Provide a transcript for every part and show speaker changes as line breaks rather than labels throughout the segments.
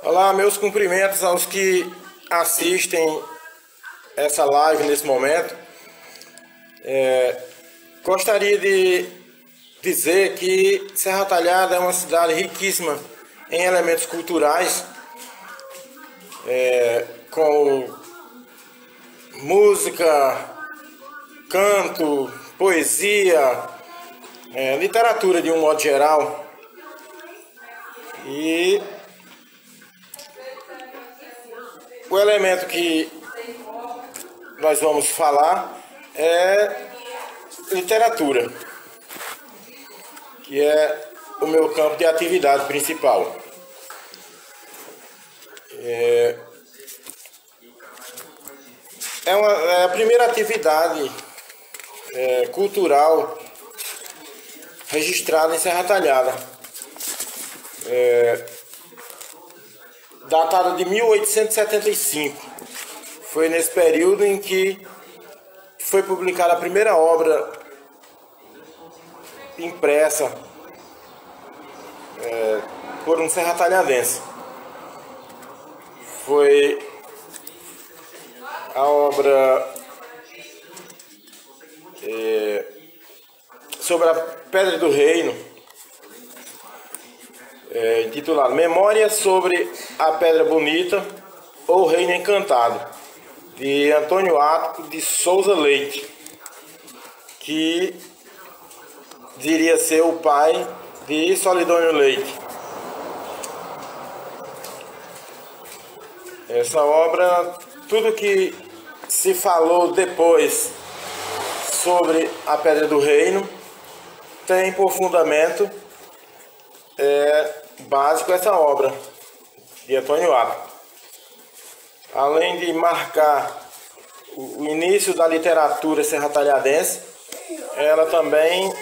Olá, meus cumprimentos aos que assistem essa live nesse momento. Gostaria de dizer que Serra Talhada é uma cidade riquíssima em elementos culturais, com música, canto, poesia, literatura de um modo geral. E o elemento que nós vamos falar é literatura, que é o meu campo de atividade principal. É a primeira atividade cultural registrada em Serra Talhada, datada de 1875. Foi nesse período em que foi publicada a primeira obra impressa por um serratalhadense. Foi a obra sobre a Pedra do Reino, intitulada Memória sobre a Pedra Bonita ou Reino Encantado, de Antônio Ato de Souza Leite, que diria ser o pai de Solidônio Leite. Essa obra, tudo que se falou depois sobre a Pedra do Reino tem por fundamento básico essa obra de Antônio Ato. Além de marcar o início da literatura serratalhadense, ela também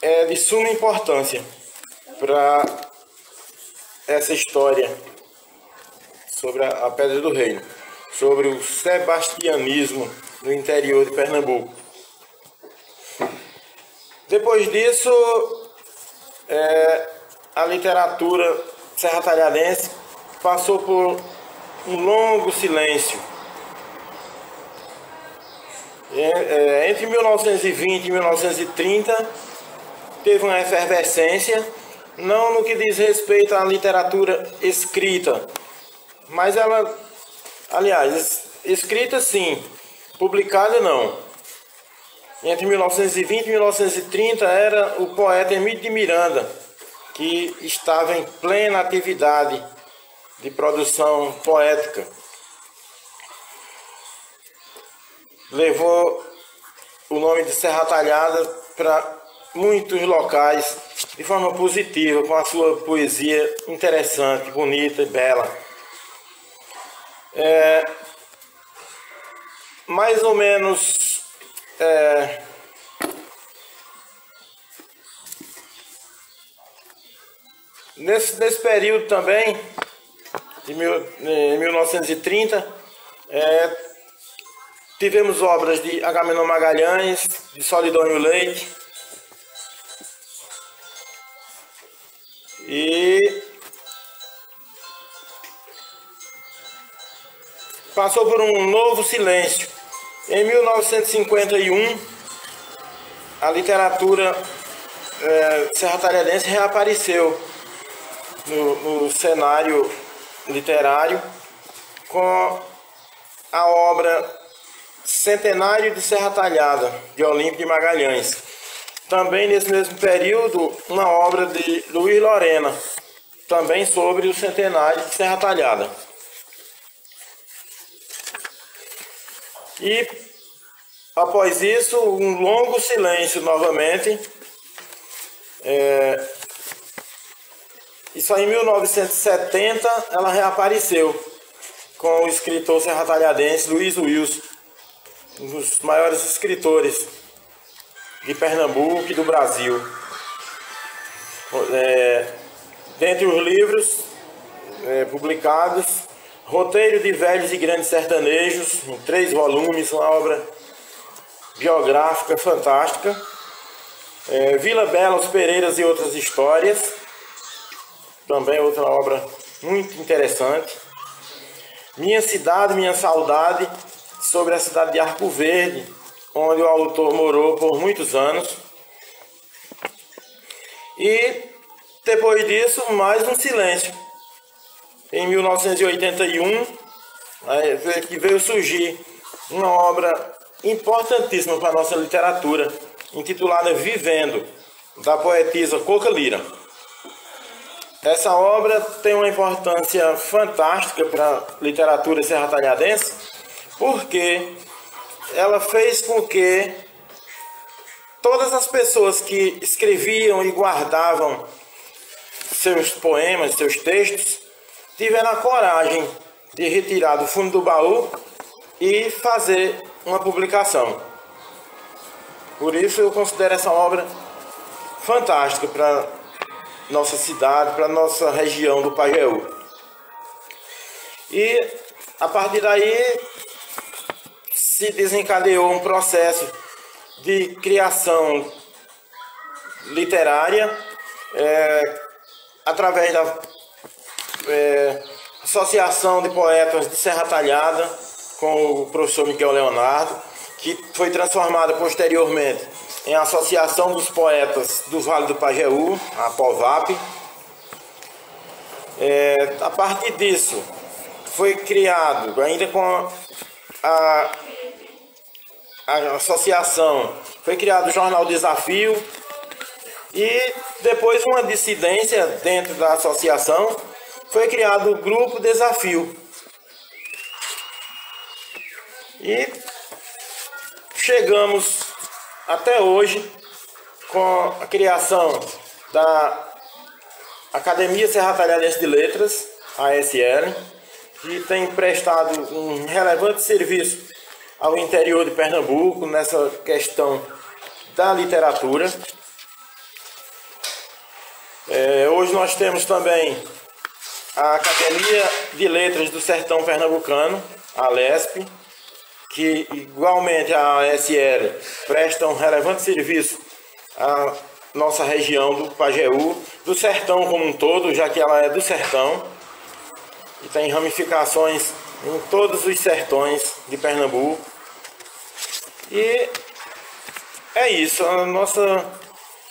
é de suma importância para essa história sobre a Pedra do Reino, sobre o sebastianismo no interior de Pernambuco. Depois disso, a literatura serratalhadense passou por um longo silêncio. Entre 1920 e 1930 teve uma efervescência, não no que diz respeito à literatura escrita, mas ela, aliás, escrita sim, publicada não. Entre 1920 e 1930 era o poeta Emílio de Miranda, que estava em plena atividade de produção poética. Levou o nome de Serra Talhada para muitos locais de forma positiva, com a sua poesia interessante, bonita e bela. Mais ou menos nesse período também, em 1930, tivemos obras de Agamenon Magalhães, de Solidônio Leite, e passou por um novo silêncio. Em 1951, a literatura serratalhadense reapareceu no cenário literário com a obra Centenário de Serra Talhada, de Olímpio de Magalhães. Também nesse mesmo período, uma obra de Luiz Lorena, também sobre o centenário de Serra Talhada. E após isso, um longo silêncio novamente. E só em 1970 ela reapareceu com o escritor serratalhadense Luiz Wilson, um dos maiores escritores de Pernambuco e do Brasil. Dentre os livros publicados, Roteiro de Velhos e Grandes Sertanejos, em 3 volumes, uma obra biográfica fantástica. Vila Bela, Os Pereiras e Outras Histórias, também outra obra muito interessante. Minha Cidade, Minha Saudade, sobre a cidade de Arco Verde, onde o autor morou por muitos anos. E depois disso, mais um silêncio. Em 1981, que veio surgir uma obra importantíssima para a nossa literatura, intitulada Vivendo, da poetisa Coca Lira. Essa obra tem uma importância fantástica para a literatura serratalhadense, porque ela fez com que todas as pessoas que escreviam e guardavam seus poemas, seus textos, tiveram a coragem de retirar do fundo do baú e fazer uma publicação. Por isso eu considero essa obra fantástica para nossa cidade, para nossa região do Pajeú. E a partir daí se desencadeou um processo de criação literária através da Associação de Poetas de Serra Talhada, com o professor Miguel Leonardo, que foi transformada posteriormente em Associação dos Poetas do Vale do Pajeú, a POVAP. A partir disso, foi criado, ainda com a associação, foi criado o Jornal Desafio, e depois uma dissidência dentro da associação, foi criado o Grupo Desafio. E chegamos até hoje com a criação da Academia Serratalhadense de Letras, ASL, que tem prestado um relevante serviço ao interior de Pernambuco nessa questão da literatura. Hoje nós temos também a Academia de Letras do Sertão Pernambucano, a LESP, que igualmente a ASL presta um relevante serviço à nossa região do Pajeú, do sertão como um todo, já que ela é do sertão e tem ramificações em todos os sertões de Pernambuco. E é isso, a nossa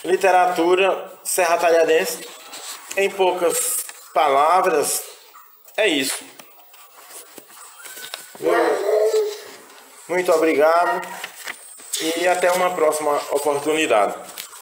literatura serratalhadense, em poucas palavras, é isso. Muito obrigado e até uma próxima oportunidade.